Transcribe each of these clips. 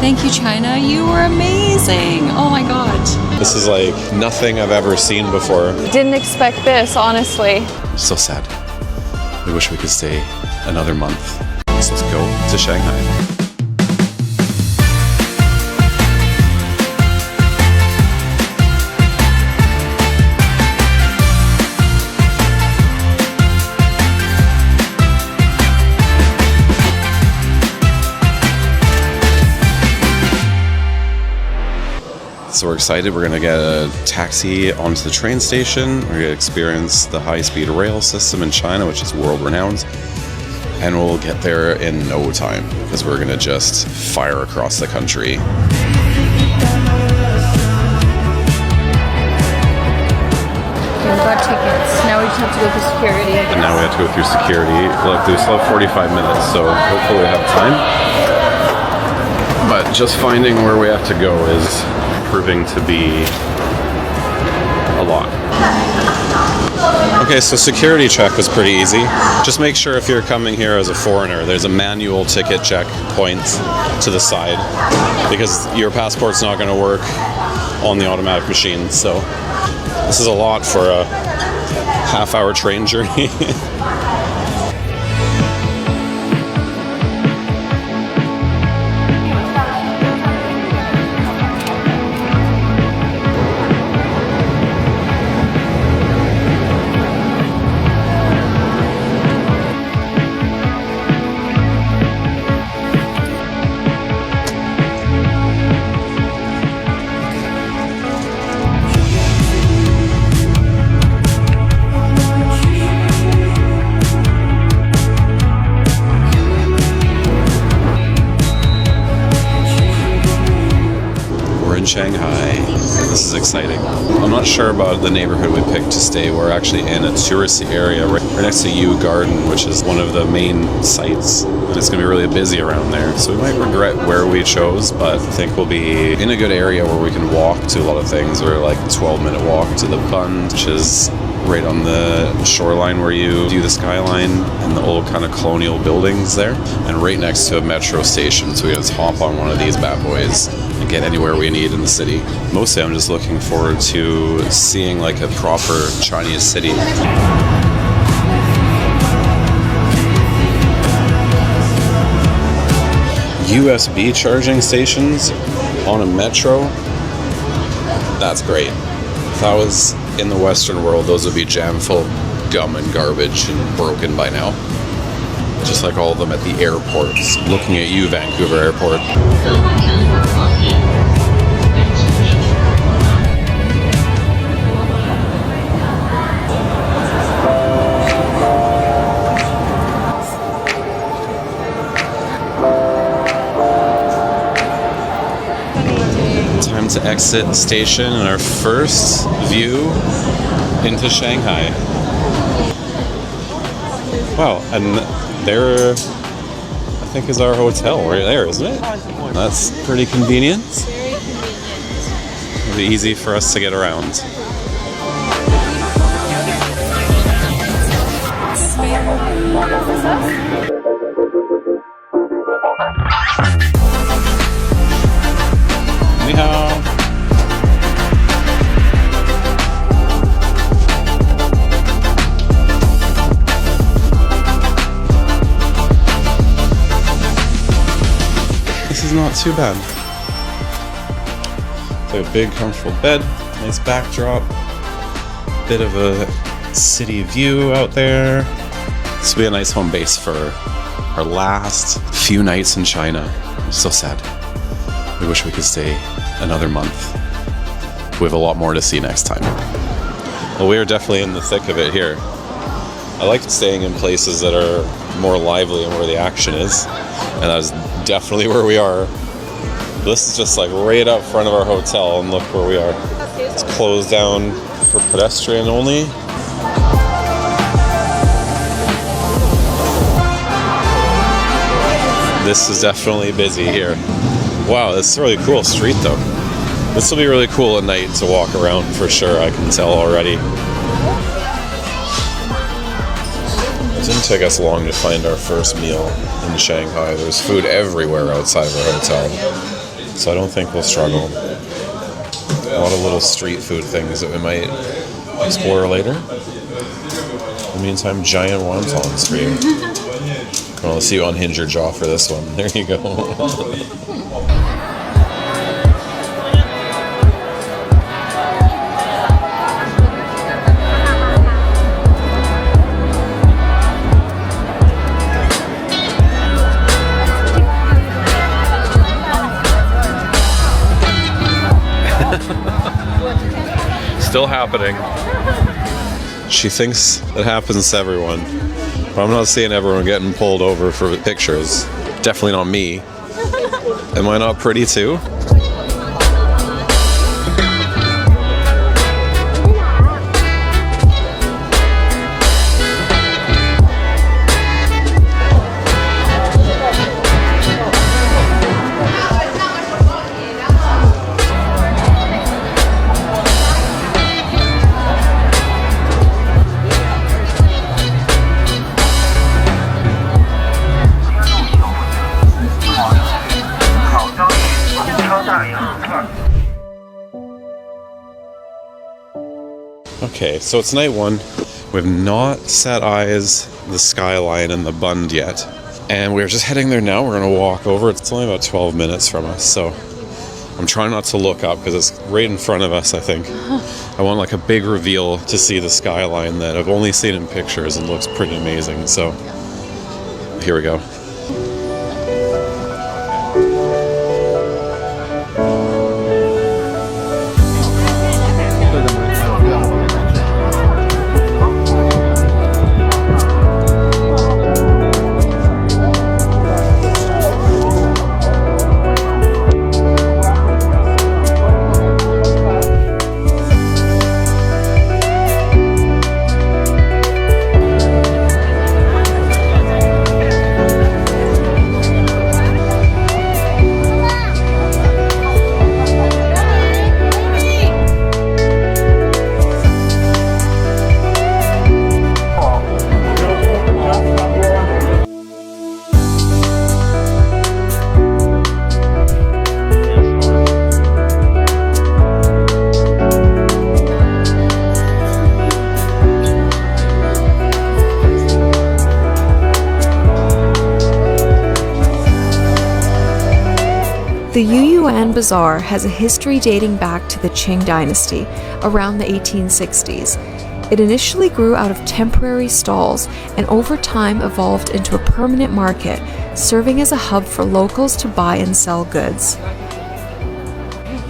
Thank you, China. You were amazing. Oh my God. This is like nothing I've ever seen before. Didn't expect this, honestly. So sad. We wish we could stay another month. So let's go to Shanghai. So we're excited. We're going to get a taxi onto the train station. We're going to experience the high-speed rail system in China, which is world-renowned. And we'll get there in no time because we're going to just fire across the country. We've got tickets. Now we just have to go through security. And now we have to go through security. Look, we still have 45 minutes, so hopefully we have time. But just finding where we have to go is proving to be a lot. Okay, so security check was pretty easy. Just make sure if you're coming here as a foreigner, there's a manual ticket check point to the side because your passport's not going to work on the automatic machine. So this is a lot for a half-hour train journey. In Shanghai. This is exciting. I'm not sure about the neighborhood we picked to stay. We're actually in a touristy area right next to Yu Garden, which is one of the main sites, and it's going to be really busy around there. So we might regret where we chose, but I think we'll be in a good area where we can walk to a lot of things. We're like a 12-minute walk to the Bund, which is right on the shoreline where you view the skyline and the old kind of colonial buildings there, and right next to a metro station, so we can just hop on one of these bad boys and get anywhere we need in the city. Mostly I'm just looking forward to seeing like a proper Chinese city. USB charging stations on a metro, that's great. If that was in the Western world, those would be jam full of gum and garbage and broken by now. Just like all of them at the airports. Looking at you, Vancouver Airport. Time to exit the station and our first view into Shanghai. Wow, and there, I think, is our hotel right there, isn't it? That's pretty convenient. It'll be easy for us to get around. Ni hao. This is not too bad. It's like a big, comfortable bed, nice backdrop, bit of a city view out there. This will be a nice home base for our last few nights in China. I'm so sad. We wish we could stay another month. We have a lot more to see next time. Well, we are definitely in the thick of it here. I like staying in places that are more lively and where the action is, and that is definitely where we are. This is just like right up front of our hotel, and look where we are. It's closed down for pedestrian only. This is definitely busy here. Wow, this is a really cool street though. This will be really cool at night to walk around for sure, I can tell already. It didn't take us long to find our first meal in Shanghai. There's food everywhere outside of our hotel. so I don't think we'll struggle. A lot of little street food things that we might explore later. In the meantime, giant wontons for you. Well, I'll see you unhinge your jaw for this one. There you go. Still happening. She thinks it happens to everyone, but I'm not seeing everyone getting pulled over for pictures. Definitely not me. Am I not pretty too? Okay, so it's night one. We've not set eyes the skyline and the Bund yet. And we're just heading there now. We're going to walk over. It's only about 12 minutes from us, so I'm trying not to look up because it's right in front of us, I think. I want like a big reveal to see the skyline that I've only seen in pictures and looks pretty amazing. So here we go. The Yuyuan Bazaar has a history dating back to the Qing dynasty, around the 1860s. It initially grew out of temporary stalls and over time evolved into a permanent market, serving as a hub for locals to buy and sell goods.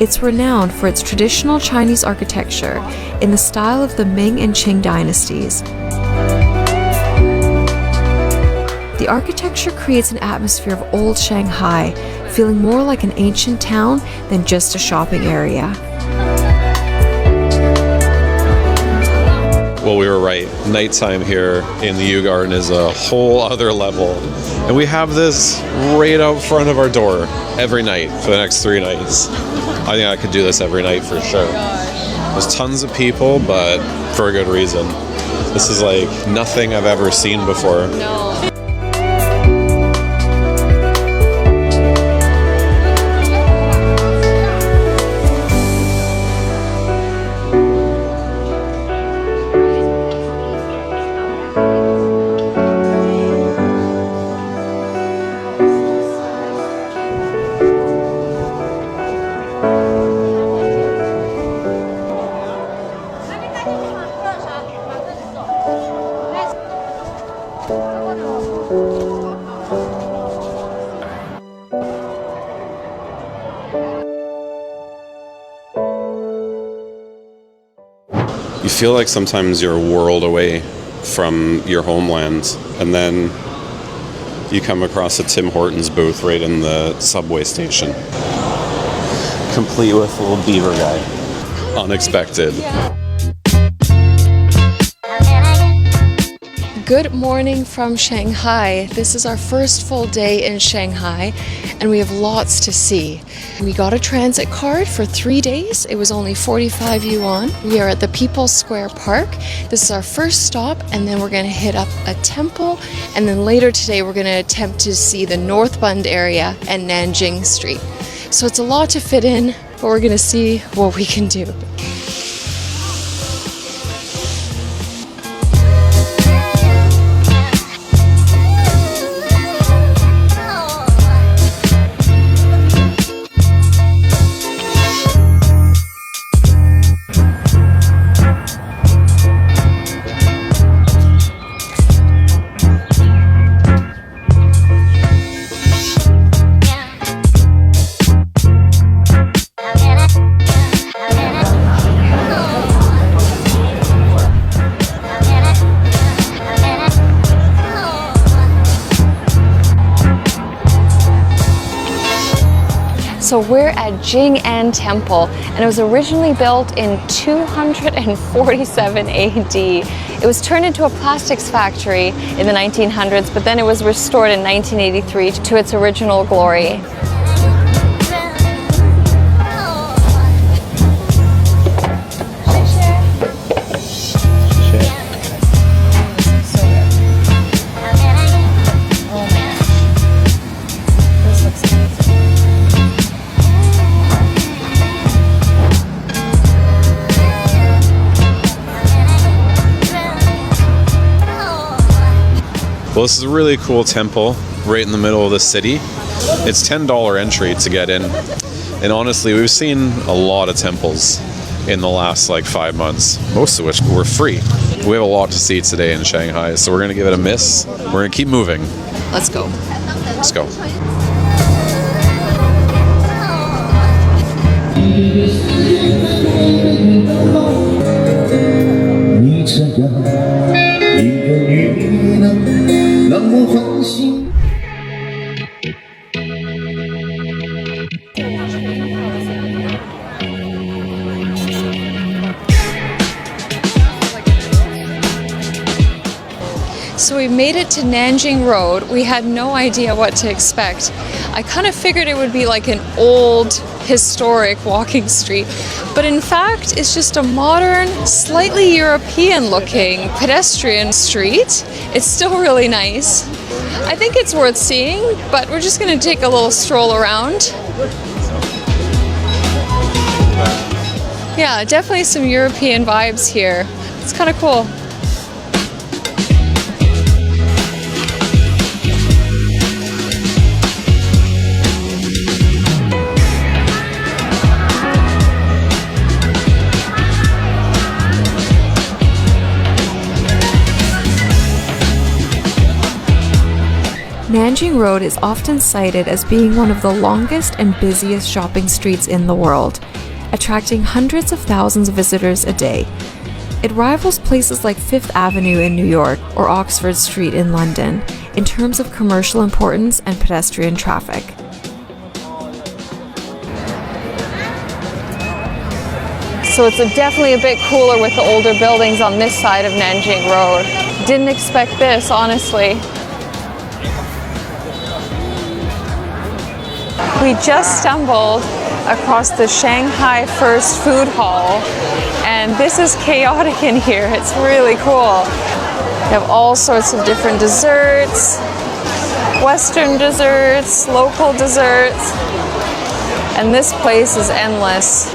It's renowned for its traditional Chinese architecture in the style of the Ming and Qing dynasties. The architecture creates an atmosphere of old Shanghai, feeling more like an ancient town than just a shopping area. Well, we were right. Nighttime here in the Yew Garden is a whole other level. And we have this right out front of our door every night for the next 3 nights. I think I could do this every night for sure. There's tons of people, but for a good reason. This is like nothing I've ever seen before. No. You feel like sometimes you're a world away from your homeland, and then you come across a Tim Hortons booth right in the subway station. Complete with a little beaver guy. Unexpected. Good morning from Shanghai. This is our first full day in Shanghai, and we have lots to see. We got a transit card for 3 days. It was only 45 yuan. We are at the People's Square Park. This is our first stop, and then we're going to hit up a temple, and then later today we're going to attempt to see the North Bund area and Nanjing Street. So it's a lot to fit in, but we're gonna see what we can do. So we're at Jing'an Temple, and it was originally built in 247 AD. It was turned into a plastics factory in the 1900s, but then it was restored in 1983 to its original glory. Well, this is a really cool temple right in the middle of the city. It's $10 entry to get in. And honestly, we've seen a lot of temples in the last 5 months, most of which were free. We have a lot to see today in Shanghai, so we're going to give it a miss. We're going to keep moving. Let's go. Let's go. So we made it to Nanjing Road. We had no idea what to expect. I kind of figured it would be like an old, historic walking street, but in fact, it's just a modern, slightly European-looking pedestrian street. It's still really nice. I think it's worth seeing, but we're just going to take a little stroll around. Yeah, definitely some European vibes here. It's kind of cool. Nanjing Road is often cited as being one of the longest and busiest shopping streets in the world, attracting hundreds of thousands of visitors a day. It rivals places like Fifth Avenue in New York or Oxford Street in London in terms of commercial importance and pedestrian traffic. So it's definitely a bit cooler with the older buildings on this side of Nanjing Road. Didn't expect this, honestly. We just stumbled across the Shanghai First Food Hall, and this is chaotic in here. It's really cool. We have all sorts of different desserts, Western desserts, local desserts, and this place is endless.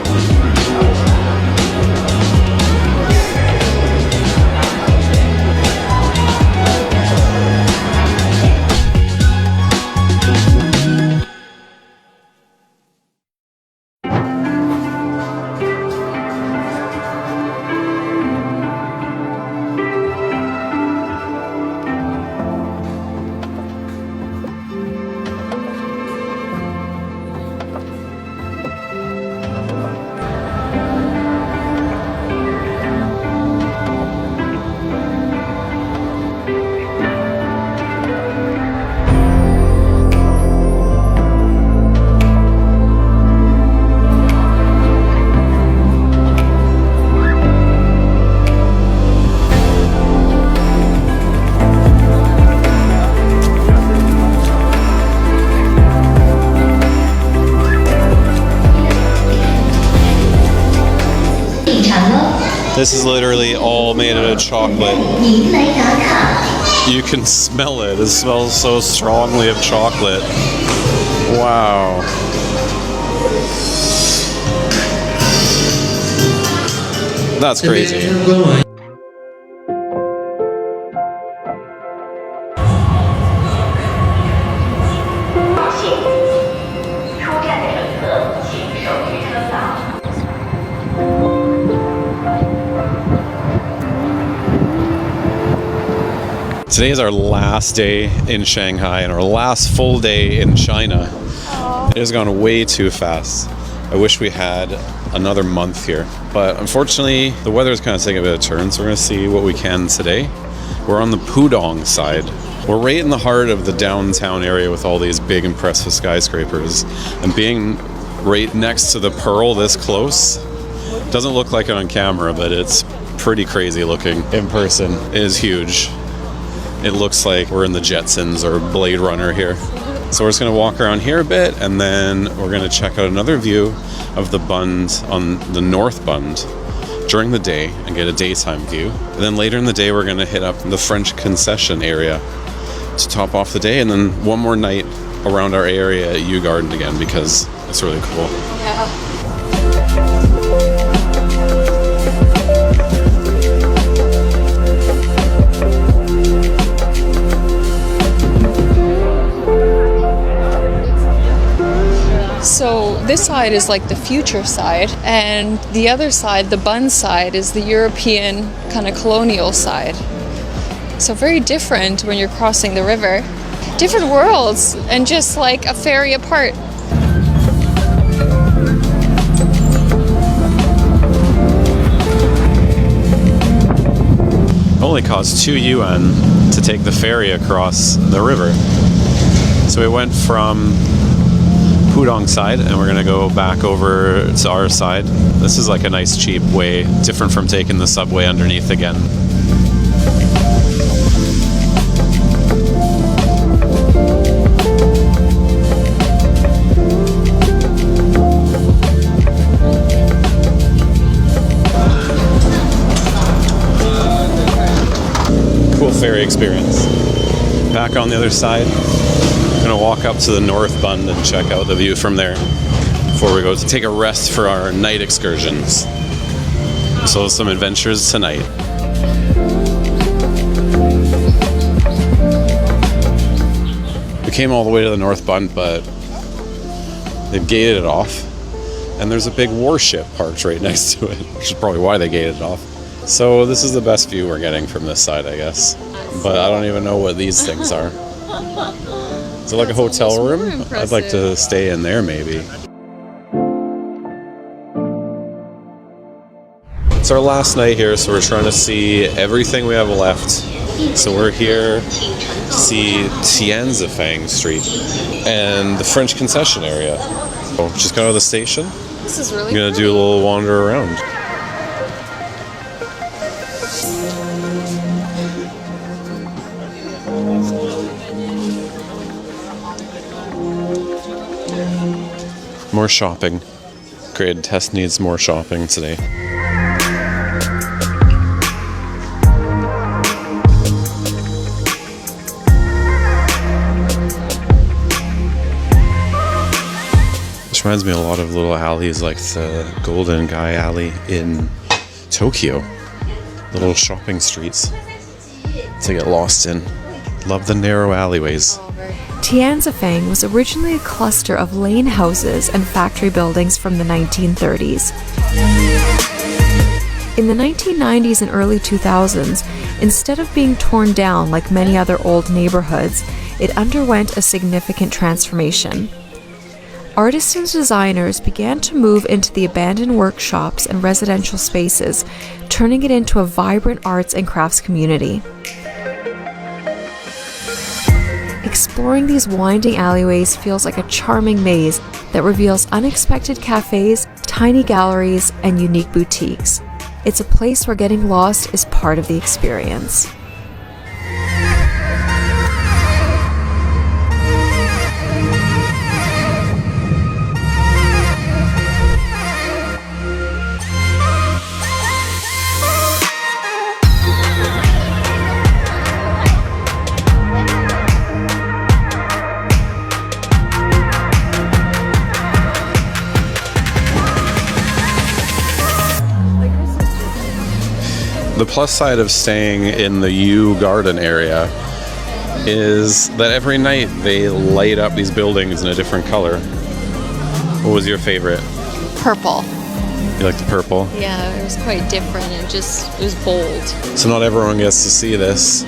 This is literally all made out of chocolate. You can smell it. It smells so strongly of chocolate. Wow. That's crazy. Today is our last day in Shanghai and our last full day in China. It has gone way too fast. I wish we had another month here, but unfortunately the weather is kind of taking a bit of a turn, so we're going to see what we can today. We're on the Pudong side. We're right in the heart of the downtown area with all these big impressive skyscrapers, and being right next to the Pearl this close doesn't look like it on camera, but it's pretty crazy looking in person. It is huge. It looks like we're in the Jetsons or Blade Runner here. So we're just going to walk around here a bit, and then we're going to check out another view of the Bund on the North Bund during the day and get a daytime view. And then later in the day, we're going to hit up the French concession area to top off the day, and then one more night around our area at Yew Garden again because it's really cool. Yeah. So this side is like the future side, and the other side, the Bund side, is the European kind of colonial side. So very different when you're crossing the river. Different worlds, and just like a ferry apart. Only cost 2 yuan to take the ferry across the river. So we went from Pudong side and we're gonna go back over to our side. This is like a nice cheap way, different from taking the subway underneath again. Cool ferry experience. Back on the other side. Gonna walk up to the North Bund and check out the view from there before we go to take a rest for our night excursions. So some adventures tonight. We came all the way to the North Bund, but they've gated it off, and there's a big warship parked right next to it, which is probably why they gated it off. So this is the best view we're getting from this side, I guess. But I don't even know what these things are. Is it like a hotel room? I'd like to stay in there maybe. It's our last night here, so we're trying to see everything we have left. So we're here to see Tianzifang Street and the French concession area. So just got out of the station. This is really I'm gonna pretty. do a little wander around. More shopping. Grade test needs more shopping today. This reminds me a lot of little alleys like the Golden Guy Alley in Tokyo. Little shopping streets to get lost in. Love the narrow alleyways. Tianzifang was originally a cluster of lane houses and factory buildings from the 1930s. In the 1990s and early 2000s, instead of being torn down like many other old neighborhoods, it underwent a significant transformation. Artists and designers began to move into the abandoned workshops and residential spaces, turning it into a vibrant arts and crafts community. Exploring these winding alleyways feels like a charming maze that reveals unexpected cafes, tiny galleries, and unique boutiques. It's a place where getting lost is part of the experience. The plus side of staying in the U Garden area is that every night they light up these buildings in a different color. What was your favorite? Purple. You like the purple? Yeah, it was quite different and it was bold. So not everyone gets to see this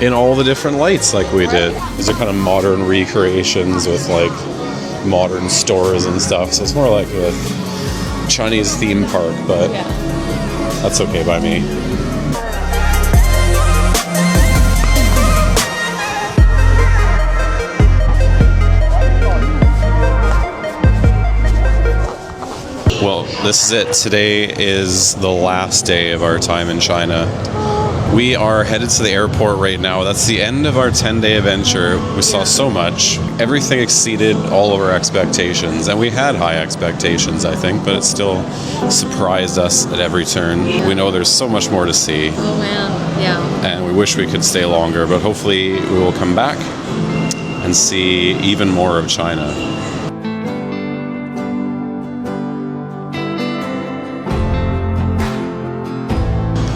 in all the different lights like we did. These are kind of modern recreations with like modern stores and stuff. So it's more like a Chinese theme park, but that's okay by me. Well, this is it. Today is the last day of our time in China. We are headed to the airport right now. That's the end of our 10-day adventure. We saw so much. Everything exceeded all of our expectations. And we had high expectations, I think, but it still surprised us at every turn. We know there's so much more to see. Oh man, yeah. And we wish we could stay longer, but hopefully we will come back and see even more of China.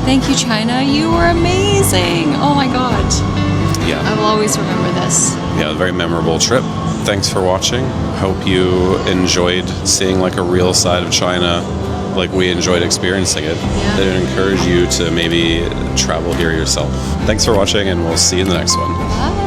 Thank you, China. You were amazing. Oh my God. Yeah. I will always remember this. Yeah, a very memorable trip. Thanks for watching. Hope you enjoyed seeing like a real side of China, like we enjoyed experiencing it. Yeah. And encourage you to maybe travel here yourself. Thanks for watching, and we'll see you in the next one. Bye.